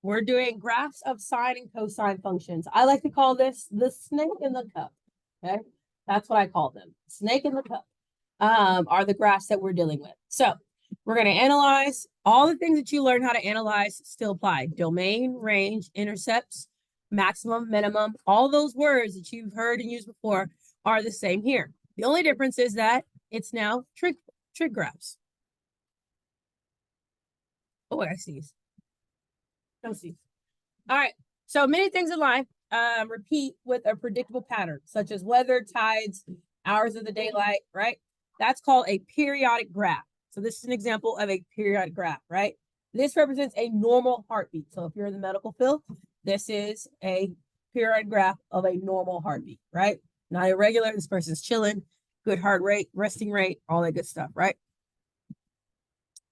We're doing graphs of sine and cosine functions. I like to call this the snake in the cup. Okay, that's what I call them. Snake in the cup are the graphs that we're dealing with. So we're going to analyze all the things that you learned how to analyze still apply. Domain, range, intercepts, maximum, minimum, all those words that you've heard and used before are the same here. The only difference is that it's now trig graphs. Oh, I see. Don't see. All right. So many things in life repeat with a predictable pattern, such as weather, tides, hours of the daylight, right? That's called a periodic graph. So this is an example of a periodic graph, right? This represents a normal heartbeat. So if you're in the medical field, this is a periodic graph of a normal heartbeat, right? Not irregular. This person's chilling, good heart rate, resting rate, all that good stuff, right?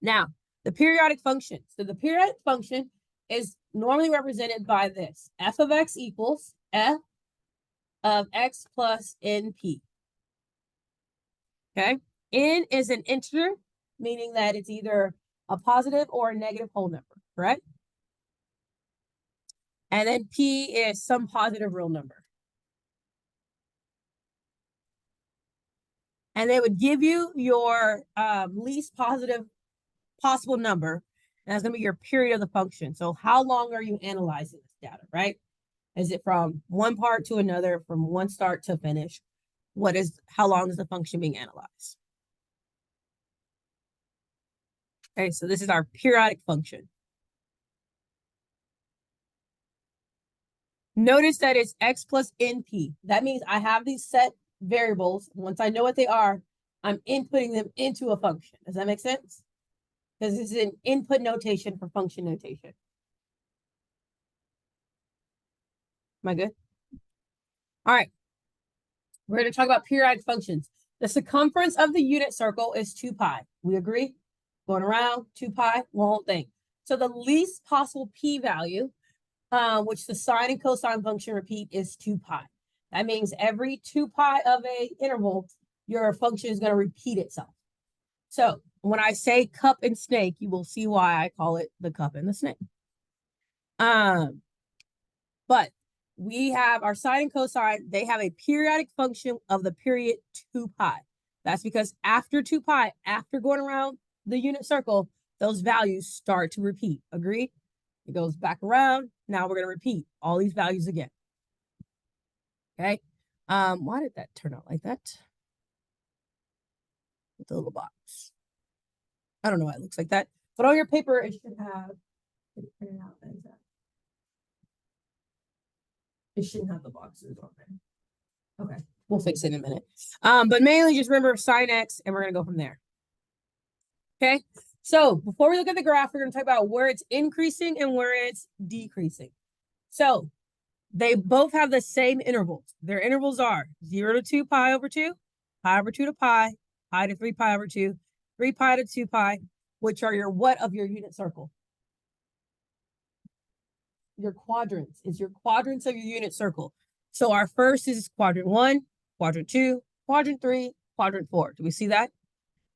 Now, the periodic function. So the periodic function is normally represented by this. F of x equals f of x plus np. Okay? N is an integer, meaning that it's either a positive or a negative whole number, correct? And then p is some positive real number. And they would give you your least positive possible number, and that's going to be your period of the function. So how long are you analyzing this data, right? Is it from one part to another, from one start to finish? How long is the function being analyzed? Okay, so this is our periodic function. Notice that it's x plus np. That means I have these set variables. Once I know what they are, I'm inputting them into a function. Does that make sense? Because this is an input notation for function notation. Am I good? All right. We're going to talk about periodic functions. The circumference of the unit circle is 2 pi. We agree? Going around, 2 pi, one whole thing. So the least possible p-value, which the sine and cosine function repeat, is 2 pi. That means every 2 pi of a interval, your function is going to repeat itself. So when I say cup and snake, you will see why I call it the cup and the snake. But we have our sine and cosine. They have a periodic function of the period 2 pi. That's because after 2 pi, after going around the unit circle, those values start to repeat. Agreed? It goes back around. Now we're going to repeat all these values again. Okay. Why did that turn out like that? With the little box. I don't know why it looks like that. But on your paper, it should have it printed out as that. It shouldn't have the boxes on there. Okay, we'll fix it in a minute. But mainly just remember sine x, and we're going to go from there. Okay, so before we look at the graph, we're going to talk about where it's increasing and where it's decreasing. So they both have the same intervals. Their intervals are 0 to 2 pi over 2, pi over 2 to pi, pi to 3 pi over 2, 3 pi to 2 pi, which are your what of your unit circle? Your quadrants. Is your quadrants of your unit circle. So our first is quadrant 1, quadrant 2, quadrant 3, quadrant 4. Do we see that?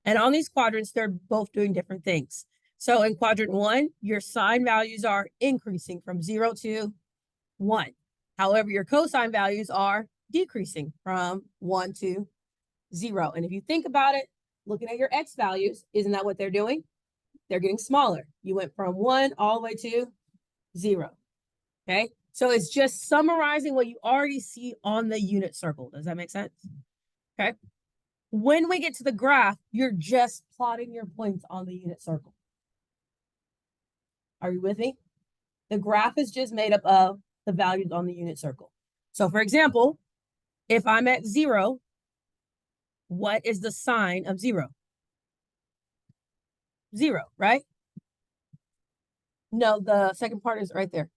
And on these quadrants, they're both doing different things. So in quadrant 1, your sine values are increasing from 0 to 1. However, your cosine values are decreasing from 1 to 0. And if you think about it, looking at your x values, isn't that what they're doing? They're getting smaller. You went from 1 all the way to 0. Okay, so it's just summarizing what you already see on the unit circle. Does that make sense? Okay. When we get to the graph, you're just plotting your points on the unit circle. Are you with me? The graph is just made up of the values on the unit circle. So for example, if I'm at 0, what is the sine of 0? 0, right? No, the second part is right there.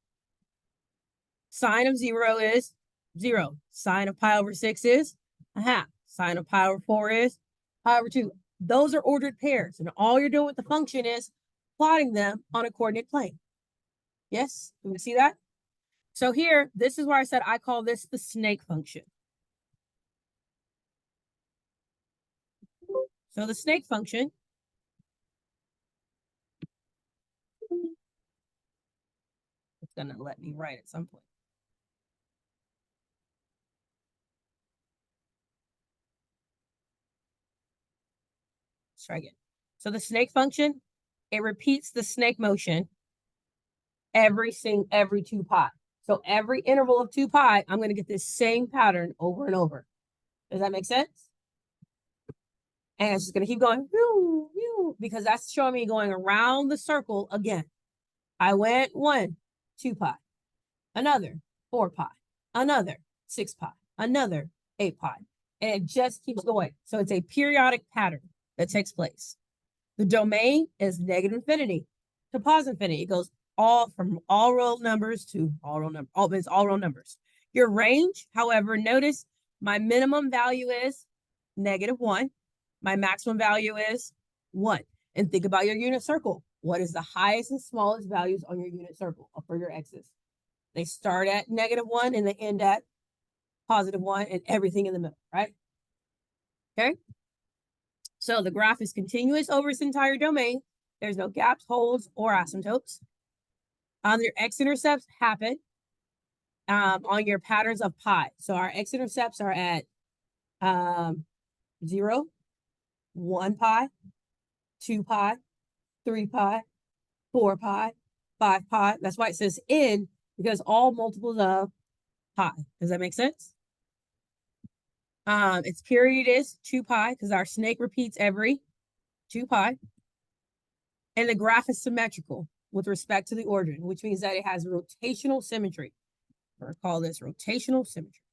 Sine of 0 is 0. Sine of pi over 6 is a half. Sine of pi over 4 is pi over 2. Those are ordered pairs, and all you're doing with the function is plotting them on a coordinate plane. Yes? Do we see that? So here, this is where I said I call this the snake function. So the snake function – It's going to let me write at some point. Let's try again. So the snake function, it repeats the snake motion every 2 pi. So every interval of 2 pi, I'm going to get this same pattern over and over. Does that make sense? And it's just going to keep going, because that's showing me going around the circle again. I went 1, 2 pi, another 4 pi, another 6 pi, another 8 pi. And it just keeps going. So it's a periodic pattern that takes place. The domain is negative infinity to positive infinity. It goes from all real numbers to all real numbers. It's all real numbers. Your range, however, notice my minimum value is -1. My maximum value is 1. And think about your unit circle. What is the highest and smallest values on your unit circle for your x's? They start at -1 and they end at +1 and everything in the middle, right? Okay. So the graph is continuous over its entire domain. There's no gaps, holes, or asymptotes. Your x-intercepts happen on your patterns of pi. So our x-intercepts are at 0, 1 pi, 2 pi, 3 pi, 4 pi, 5 pi. That's why it says in, because all multiples of pi. Does that make sense? Its period is 2 pi because our snake repeats every 2 pi. And the graph is symmetrical with respect to the origin, which means that it has rotational symmetry. We're call this rotational symmetry.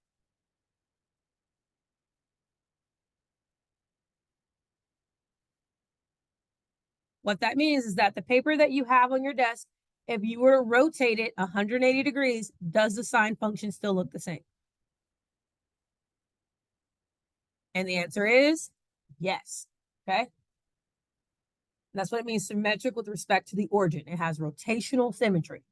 What that means is that the paper that you have on your desk, if you were to rotate it 180 degrees, does the sine function still look the same? And the answer is yes. Okay. And that's what it means, symmetric with respect to the origin. It has rotational symmetry.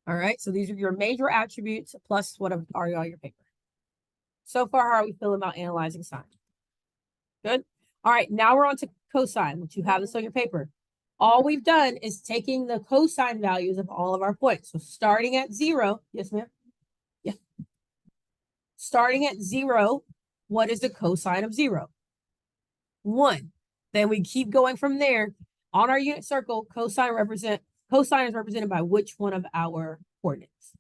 All right, so these are your major attributes plus what are on your paper. So far, how are we feeling about analyzing sine? Good. All right, now we're on to cosine, which you have this on your paper. All we've done is taking the cosine values of all of our points. So starting at 0, yes, ma'am? Yeah. Starting at 0, what is the cosine of 0? 1. Then we keep going from there. On our unit circle, cosine is represented by which one of our coordinates?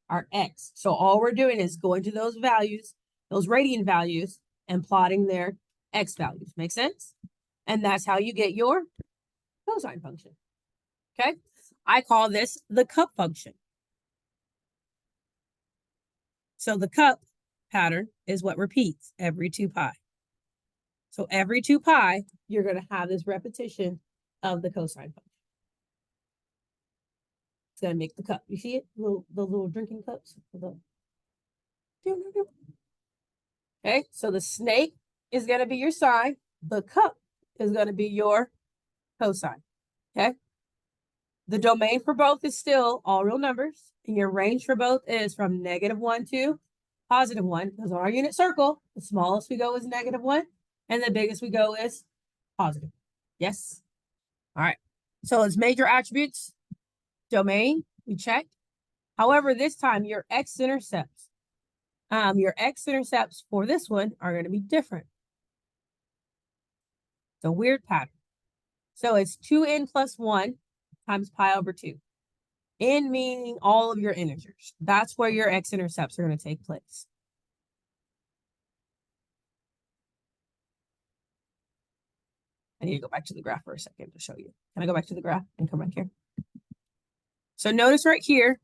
Our x. So all we're doing is going to those values, those radian values, and plotting their x values. Make sense? And that's how you get your cosine function. Okay? I call this the cup function. So the cup pattern is what repeats every 2 pi. So every 2 pi, you're going to have this repetition of the cosine function. It's going to make the cup. You see it? The little drinking cups. Okay, so the snake is going to be your sine. The cup is going to be your cosine. Okay? The domain for both is still all real numbers. And your range for both is from -1 to +1. Because on our unit circle, the smallest we go is -1. And the biggest we go is positive. Yes? All right. So it's major attributes. Domain, we checked. However, this time your x-intercepts for this one are going to be different. It's a weird pattern. So it's 2n plus 1 times pi over 2. N meaning all of your integers. That's where your x-intercepts are going to take place. I need to go back to the graph for a second to show you. Can I go back to the graph and come back here? So notice right here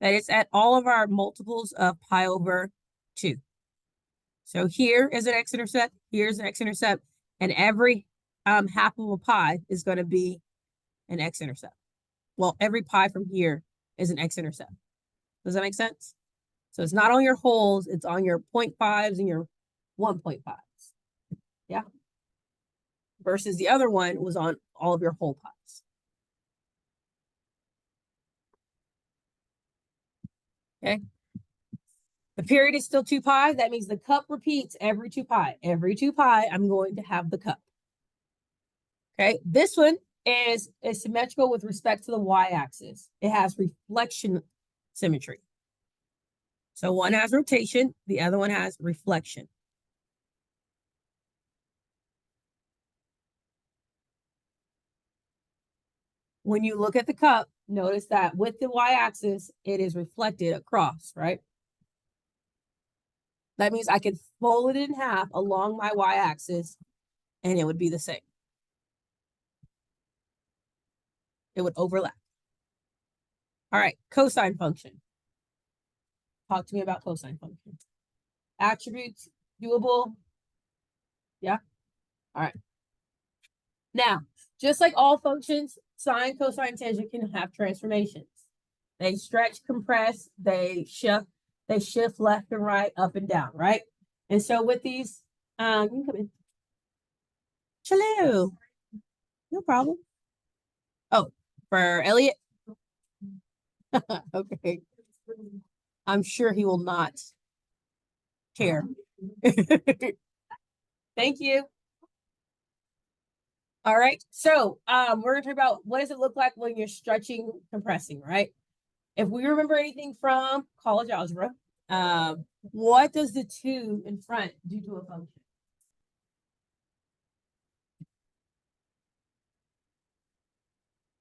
that it's at all of our multiples of pi over 2. So here is an x-intercept, here's an x-intercept, and every half of a pi is going to be an x-intercept. Well, every pi from here is an x-intercept. Does that make sense? So it's not on your wholes, it's on your 0.5s and your 1.5s. Yeah. Versus the other one was on all of your whole pies. Okay. The period is still 2 pi. That means the cup repeats every 2 pi. Every 2 pi, I'm going to have the cup. Okay. This one is symmetrical with respect to the y-axis. It has reflection symmetry. So one has rotation, the other one has reflection. When you look at the cup, notice that with the y-axis, it is reflected across, right? That means I could fold it in half along my y-axis and it would be the same. It would overlap. All right, cosine function. Talk to me about cosine function. Attributes, doable. Yeah. All right. Now, just like all functions, sine, cosine, tangent can have transformations. They stretch, compress, they shift left and right, up and down, right? And so with these, you can come in. Hello. No problem. Oh, for Elliot? Okay. I'm sure he will not care. Thank you. All right. So we're gonna talk about what does it look like when you're stretching, compressing, right? If we remember anything from college algebra, what does the 2 in front do to a function?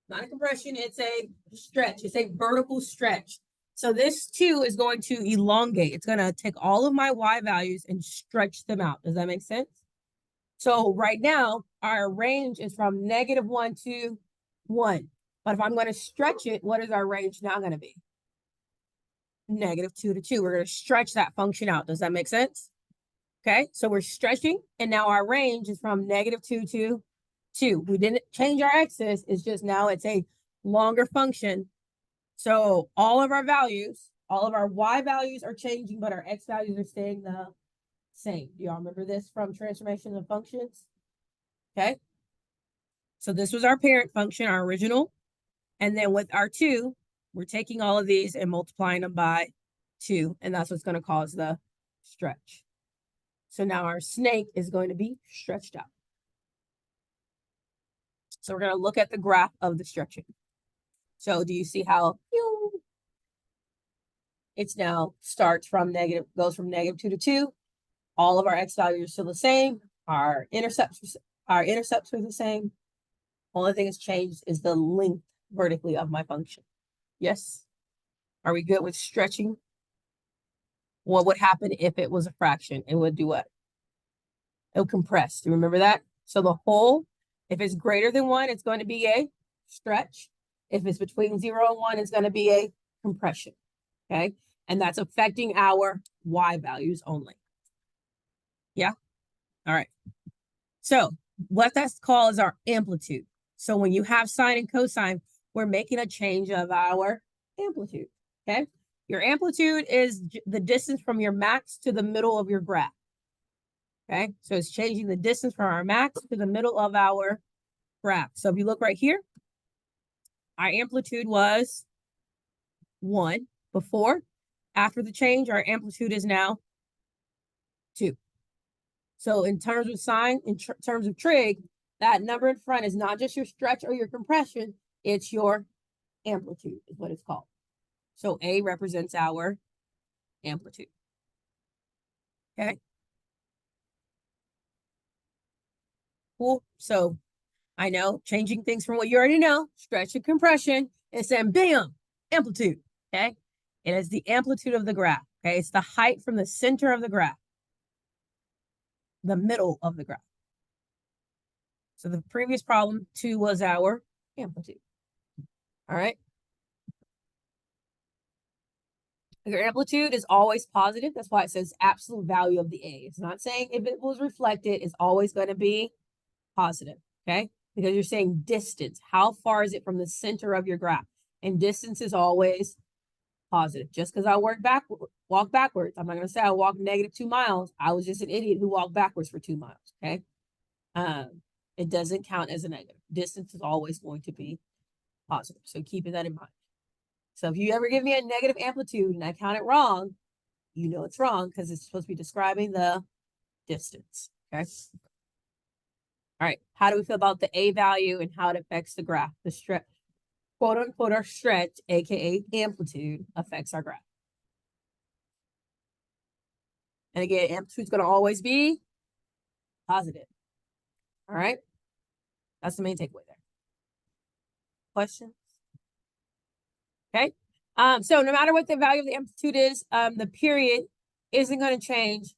Not a compression, it's a stretch. It's a vertical stretch. So this 2 is going to elongate. It's going to take all of my y values and stretch them out. Does that make sense? So right now, our range is from -1 to 1. But if I'm going to stretch it, what is our range now going to be? -2 to 2. We're going to stretch that function out. Does that make sense? Okay, so we're stretching, and now our range is from -2 to 2. We didn't change our x's. It's just now it's a longer function. So all of our values, all of our y values are changing, but our x values are staying the same. Do y'all remember this from transformation of functions? Okay. So this was our parent function, our original. And then with our 2, we're taking all of these and multiplying them by 2. And that's what's going to cause the stretch. So now our snake is going to be stretched out. So we're going to look at the graph of the stretching. So do you see how it's now starts from goes from -2 to 2. All of our x values are still the same. Our intercepts are the same. Only thing that's changed is the length vertically of my function. Yes? Are we good with stretching? What would happen if it was a fraction? It would do what? It would compress. Do you remember that? So the whole, if it's greater than 1, it's going to be a stretch. If it's between 0 and 1, it's going to be a compression. Okay? And that's affecting our y values only. Yeah? All right. So what that's called is our amplitude. So when you have sine and cosine, we're making a change of our amplitude. Okay? Your amplitude is the distance from your max to the middle of your graph. Okay? So it's changing the distance from our max to the middle of our graph. So if you look right here, our amplitude was 1 before. After the change, our amplitude is now 2. So in terms of sine, in terms of trig, that number in front is not just your stretch or your compression, it's your amplitude is what it's called. So A represents our amplitude. Okay. Cool. So I know changing things from what you already know, stretch and compression, and saying bam, amplitude. Okay. It is the amplitude of the graph. Okay. It's the height from the center of the graph, the middle of the graph. So the previous problem 2 was our amplitude. All right. Your amplitude is always positive. That's why it says absolute value of the A. It's not saying if it was reflected, it's always going to be positive, okay? Because you're saying distance. How far is it from the center of your graph? And distance is always positive. Just because I walk backwards, I'm not going to say I walked -2 miles. I was just an idiot who walked backwards for 2 miles, okay? It doesn't count as a negative. Distance is always going to be positive. So keeping that in mind. So if you ever give me a negative amplitude and I count it wrong, you know it's wrong because it's supposed to be describing the distance, okay? All right, how do we feel about the A value and how it affects the graph? The stretch, quote unquote, our stretch, aka amplitude, affects our graph. And again, amplitude is going to always be positive. All right, that's the main takeaway there. Questions? Okay. So no matter what the value of the amplitude is, the period isn't going to change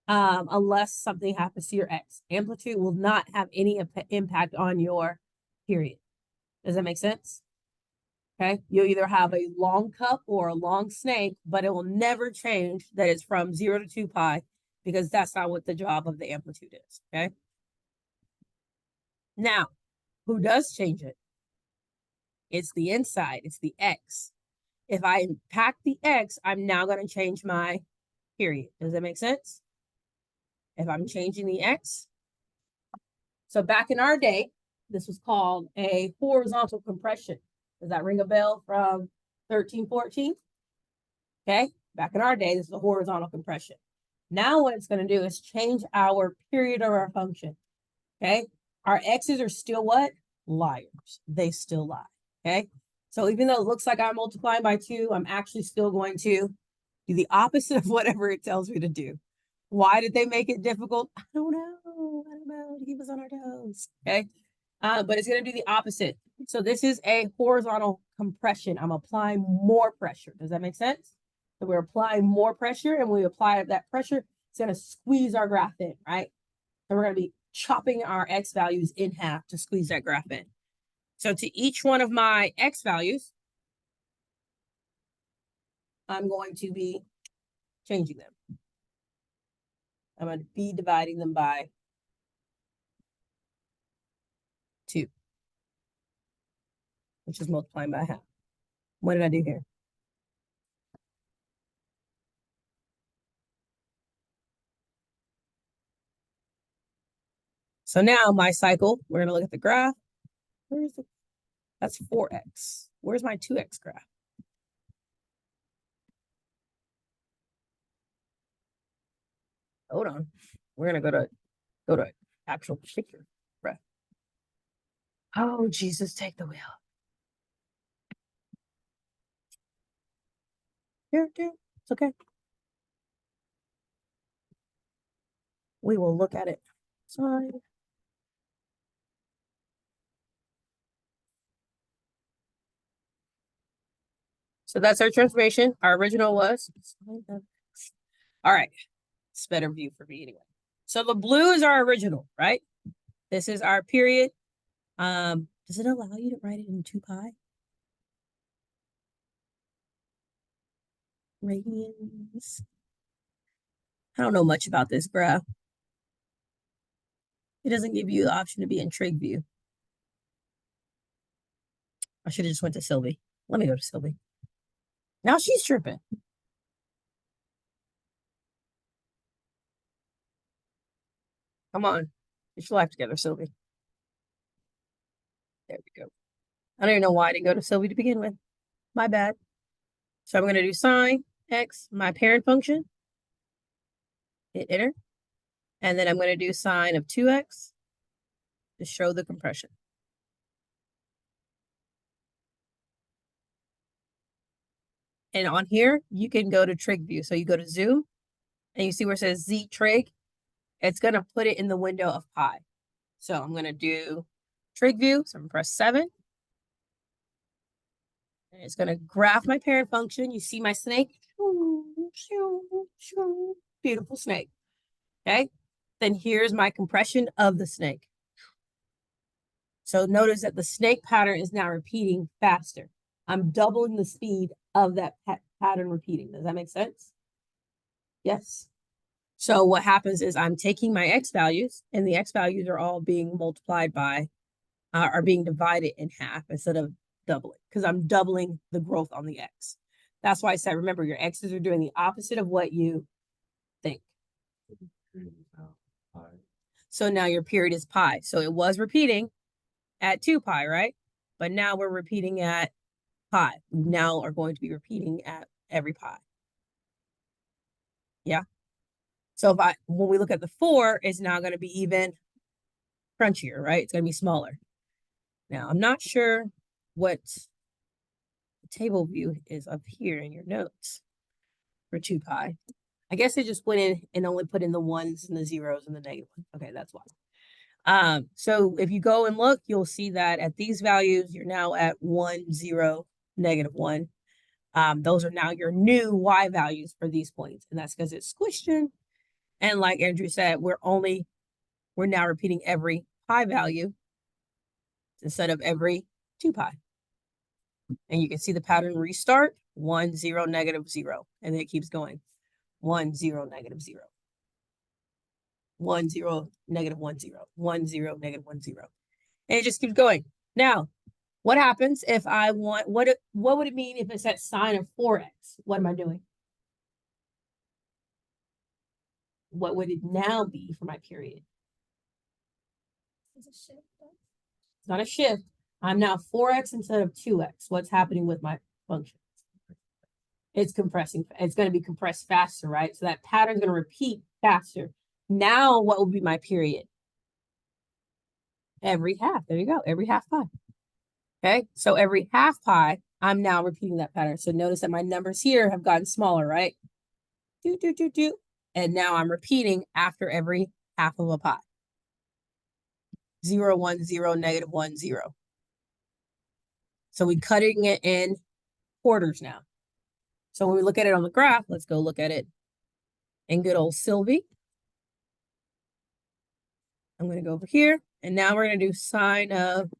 unless something happens to your x. Amplitude will not have any impact on your period. Does that make sense? Okay. You'll either have a long cup or a long snake, but it will never change that it's from 0 to 2 pi because that's not what the job of the amplitude is. Okay. Now, who does change it? It's the inside. It's the x. If I impact the x, I'm now going to change my period. Does that make sense? If I'm changing the x. So back in our day, this was called a horizontal compression. Does that ring a bell from 1314? Okay, back in our day, this is a horizontal compression. Now what it's going to do is change our period of our function. Okay, our x's are still what? Liars. They still lie. Okay, so even though it looks like I'm multiplying by 2, I'm actually still going to do the opposite of whatever it tells me to do. Why did they make it difficult? I don't know. To keep us on our toes. Okay. But it's going to do the opposite. So this is a horizontal compression. I'm applying more pressure. Does that make sense? So we're applying more pressure, and when we apply that pressure, it's going to squeeze our graph in, right? So we're going to be chopping our x values in half to squeeze that graph in. So to each one of my x values, I'm going to be changing them. I'm going to be dividing them by 2, which is multiplying by half. What did I do here? So now my cycle, we're going to look at the graph. Where's the, that's 4x. Where's my 2x graph? Hold on. We're going to go to actual picture graph. Oh, Jesus, take the wheel. Here, it's okay. We will look at it. Sorry. So that's our transformation. Our original was. All right. It's a better view for me anyway. So the blue is our original, right? This is our period. Does it allow you to write it in 2 pi? Radians. I don't know much about this graph. It doesn't give you the option to be in trig view. I should have just went to Sylvie. Let me go to Sylvie. Now she's tripping. Come on. Get your life together, Sylvie. There we go. I don't even know why I didn't go to Sylvie to begin with. My bad. So I'm going to do sine x, my parent function. Hit enter. And then I'm going to do sine of 2x to show the compression. And on here, you can go to trig view. So you go to zoom, and you see where it says z trig. It's going to put it in the window of pi. So I'm going to do trig view. So I'm going to press 7. And it's going to graph my parent function. You see my snake? Beautiful snake. Okay. Then here's my compression of the snake. So notice that the snake pattern is now repeating faster. I'm doubling the speed of that pattern repeating. Does that make sense? Yes. So what happens is I'm taking my x values, and the x values are all being multiplied by, are being divided in half instead of doubling, because I'm doubling the growth on the x. That's why I said, remember, your x's are doing the opposite of what you think. So now your period is pi. So it was repeating at 2 pi, right? But now we're repeating at pi. We now are going to be repeating at every pi. Yeah. So when we look at the 4, it's now going to be even crunchier, right? It's going to be smaller. Now, I'm not sure what the table view is up here in your notes for 2 pi. I guess they just went in and only put in the ones and the zeros and the negative one. Okay, that's why. So if you go and look, you'll see that at these values, you're now at 1, 0, -1. Those are now your new y values for these points, and that's because it's squished in. And like Andrew said, we're now repeating every pi value instead of every 2 pi. And you can see the pattern restart, 1, 0, -0, and then it keeps going. 1, 0, -0. 1, 0, -1, 0. 1, 0, -1, 0. And it just keeps going. Now, what happens if I want, what would it mean if it's at sine of 4x? What am I doing? What would it now be for my period? It's not a shift. I'm now 4x instead of 2x. What's happening with my function? It's compressing. It's going to be compressed faster, right? So that pattern's going to repeat faster. Now, what will be my period? Every half. There you go. Every half pi. Okay. So every half pi, I'm now repeating that pattern. So notice that my numbers here have gotten smaller, right? And now I'm repeating after every half of a pi. 0, 1, 0, -1, 0. So we're cutting it in quarters now. So when we look at it on the graph, let's go look at it in good old Sylvie. I'm going to go over here, and now we're going to do sine of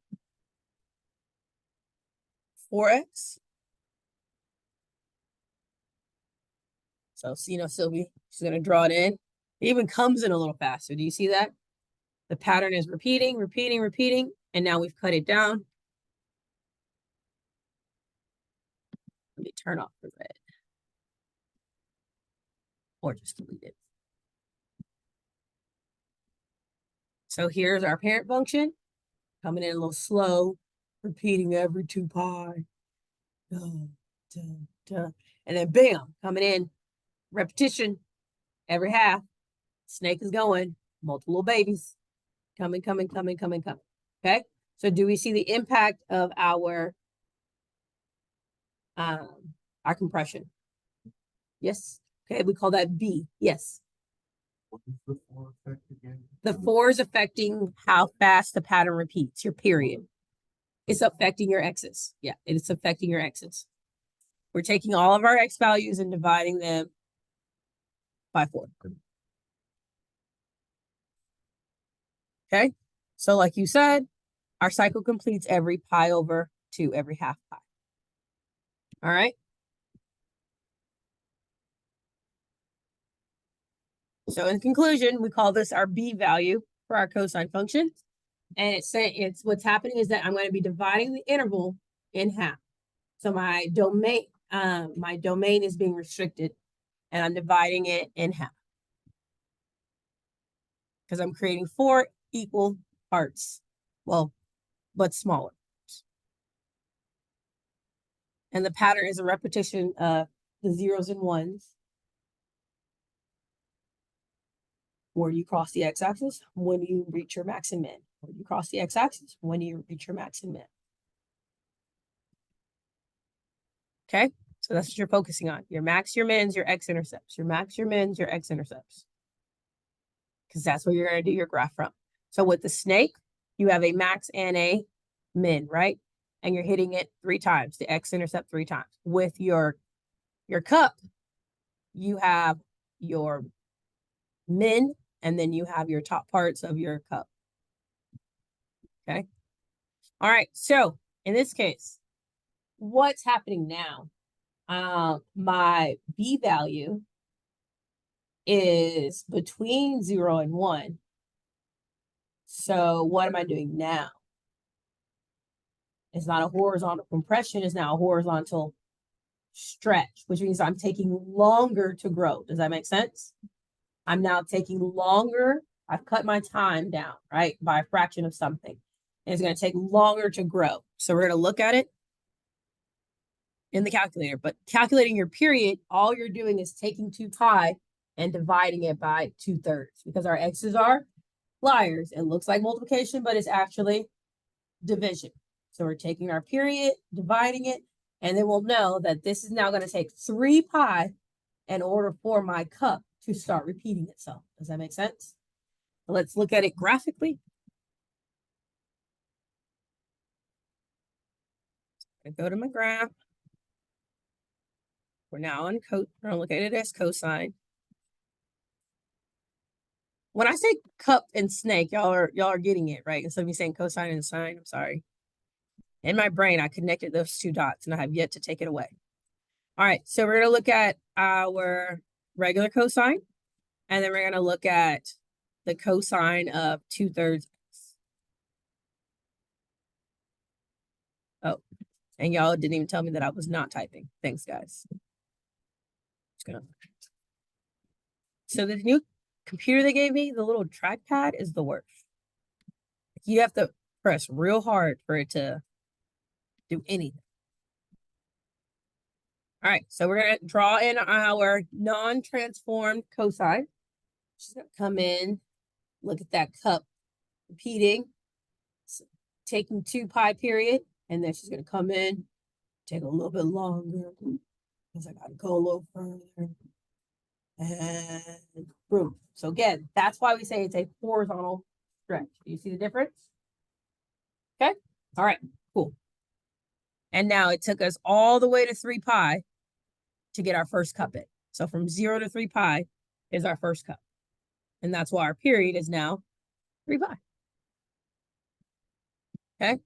4x. So, Sylvie, she's going to draw it in. It even comes in a little faster. Do you see that? The pattern is repeating, and now we've cut it down. Let me turn off the red. Or just delete it. So here's our parent function, coming in a little slow, repeating every 2 pi. And then bam, coming in, repetition, every half. Snake is going, multiple babies, coming. Okay, so do we see the impact of our compression? Yes. Okay, we call that B. Yes. What is the 4 effect again? The 4 is affecting how fast the pattern repeats, your period. It's affecting your x's. Yeah, it's affecting your x's. We're taking all of our x values and dividing them by 4. Okay, so like you said, our cycle completes every pi over 2, every half pi. All right. So in conclusion, we call this our B value for our cosine function. And it's what's happening is that I'm going to be dividing the interval in half. So my domain is being restricted, and I'm dividing it in half. Because I'm creating 4 equal parts. Well, but smaller. And the pattern is a repetition of the zeros and ones. Where do you cross the x-axis? When do you reach your max and min? Where do you cross the x-axis? When do you reach your max and min? Okay, so that's what you're focusing on. Your max, your mins, your x-intercepts. Your max, your mins, your x-intercepts. Because that's where you're going to do your graph from. So with the snake, you have a max and a min, right? And you're hitting it 3 times, the x-intercept 3 times. With your cup, you have your min, and then you have your top parts of your cup. Okay. All right. So in this case, what's happening now? My B value is between 0 and 1. So what am I doing now? It's not a horizontal compression, it's now a horizontal stretch, which means I'm taking longer to grow. Does that make sense? I'm now taking longer. I've cut my time down, right, by a fraction of something. And it's going to take longer to grow. So we're going to look at it in the calculator. But calculating your period, all you're doing is taking 2 pi and dividing it by 2/3 because our x's are multipliers. It looks like multiplication, but it's actually division. So we're taking our period, dividing it, and then we'll know that this is now going to take 3 pi in order for my cup to start repeating itself. Does that make sense? Let's look at it graphically. I go to my graph. We're now on we're gonna look at it as cosine. When I say cup and snake, y'all are getting it, right? Instead of me saying cosine and sine, I'm sorry. In my brain, I connected those 2 dots and I have yet to take it away. All right, so we're gonna look at our regular cosine, and then we're gonna look at the cosine of 2/3 x. Oh, and y'all didn't even tell me that I was not typing. Thanks, guys. So the new computer they gave me, the little trackpad, is the worst. You have to press real hard for it to do anything. All right, so we're gonna draw in our non-transformed cosine. She's gonna come in, look at that cup repeating, taking 2 pi period, and then she's gonna come in, take a little bit longer, because I gotta go a little further. And boom. So again, that's why we say it's a horizontal stretch. Do you see the difference? Okay. All right, cool. And now it took us all the way to 3 pi to get our first cup in. So from 0 to 3 pi is our first cup. And that's why our period is now 3 pi. Okay.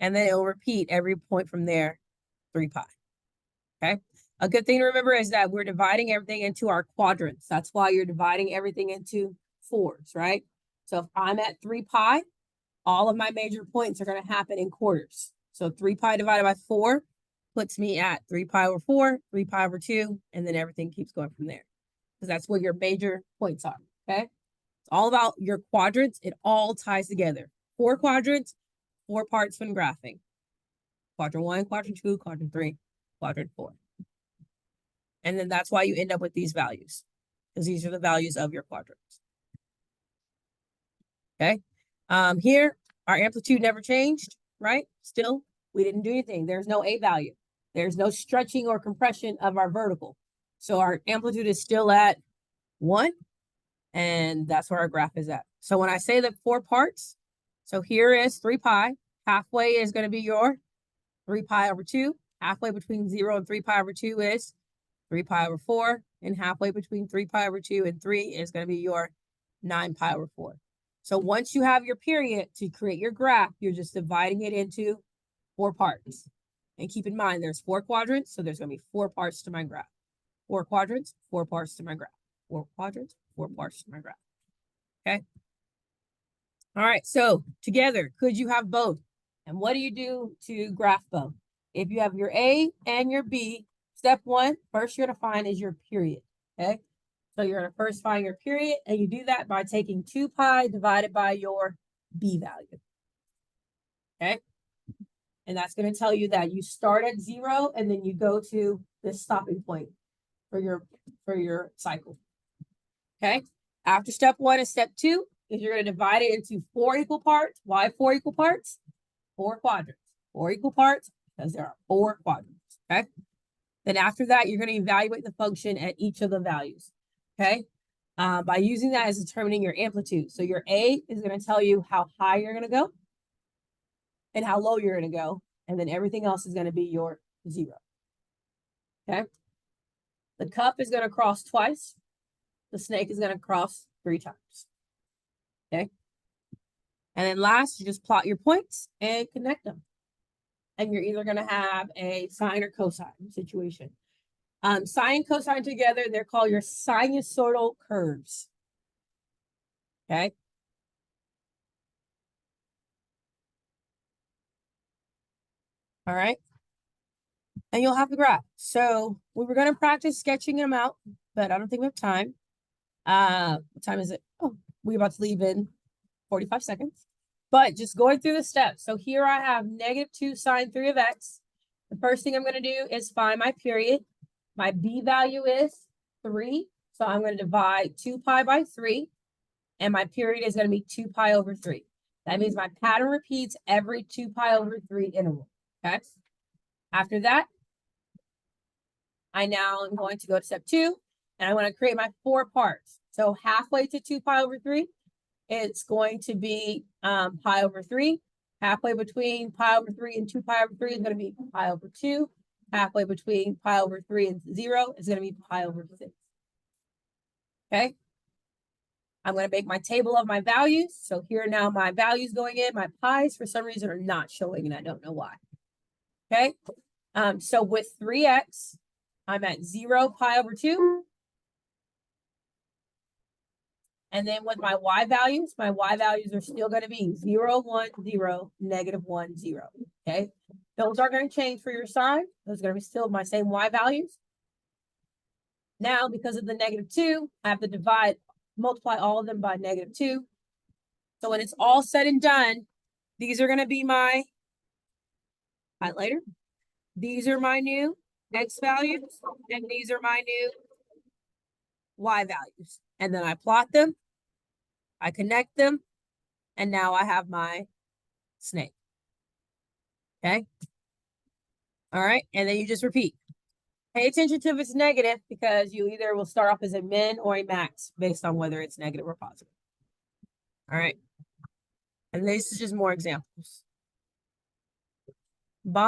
And then it'll repeat every point from there, 3 pi. Okay. A good thing to remember is that we're dividing everything into our quadrants. That's why you're dividing everything into 4s, right? So if I'm at 3 pi, all of my major points are going to happen in quarters. So 3 pi divided by 4 puts me at 3 pi over 4, 3 pi over 2, and then everything keeps going from there. Because that's where your major points are, okay? It's all about your quadrants. It all ties together. 4 quadrants, 4 parts when graphing. Quadrant 1, quadrant 2, quadrant 3, quadrant 4. And then that's why you end up with these values, because these are the values of your quadrants. Okay. Here, our amplitude never changed, right? Still, we didn't do anything. There's no A value. There's no stretching or compression of our vertical. So our amplitude is still at 1, and that's where our graph is at. So when I say the 4 parts, so here is 3 pi. Halfway is going to be your 3 pi over 2. Halfway between 0 and 3 pi over 2 is 3 pi over 4. And halfway between 3 pi over 2 and 3 is going to be your 9 pi over 4. So once you have your period to create your graph, you're just dividing it into 4 parts. And keep in mind, there's 4 quadrants, so there's going to be 4 parts to my graph. 4 quadrants, 4 parts to my graph. 4 quadrants, 4 parts to my graph. Okay? All right, so together, could you have both? And what do you do to graph both? If you have your A and your B, step 1, first you're going to find is your period, okay? So you're going to first find your period, and you do that by taking 2 pi divided by your B value, okay? And that's going to tell you that you start at 0, and then you go to this stopping point for your cycle, okay? After step 1 and step 2, is you're going to divide it into 4 equal parts. Why 4 equal parts? 4 quadrants. 4 equal parts because there are 4 quadrants, okay? Then after that, you're going to evaluate the function at each of the values, okay? By using that as determining your amplitude. So your A is going to tell you how high you're going to go and how low you're going to go. And then everything else is going to be your 0, okay? The cup is going to cross twice. The snake is going to cross 3 times, okay? And then last, you just plot your points and connect them. And you're either going to have a sine or cosine situation. Sine and cosine together, they're called your sinusoidal curves. Okay. All right. And you'll have the graph. So we were going to practice sketching them out, but I don't think we have time. What time is it? Oh, we're about to leave in 45 seconds. But just going through the steps. So here I have -2 sine 3 of x. The first thing I'm going to do is find my period. My B value is 3. So I'm going to divide 2 pi by 3. and my period is going to be 2 pi over 3. That means my pattern repeats every 2 pi over 3 interval, okay? After that, I now am going to go to step 2, and I want to create my 4 parts. So halfway to 2 pi over 3, it's going to be pi over 3. Halfway between pi over 3 and 2 pi over 3 is going to be pi over 2. Halfway between pi over 3 and 0 is going to be pi over 6. Okay? I'm going to make my table of my values. So here are now my values going in. My pi's, for some reason, are not showing, and I don't know why. Okay? So with 3x, I'm at 0 pi over 2. And then with my y values are still going to be 0, 1, 0, negative 1, 0. Okay? Those are going to change for your sine. Those are going to be still my same y values. Now, because of the negative 2, I have to multiply all of them by negative 2. So when it's all said and done, these are going to be my highlighter. These are my new x values, and these are my new y values. And then I plot them, I connect them, and now I have my snake. Okay? All right, and then you just repeat. Pay attention to if it's negative, because you either will start off as a min or a max based on whether it's negative or positive. All right. And this is just more examples.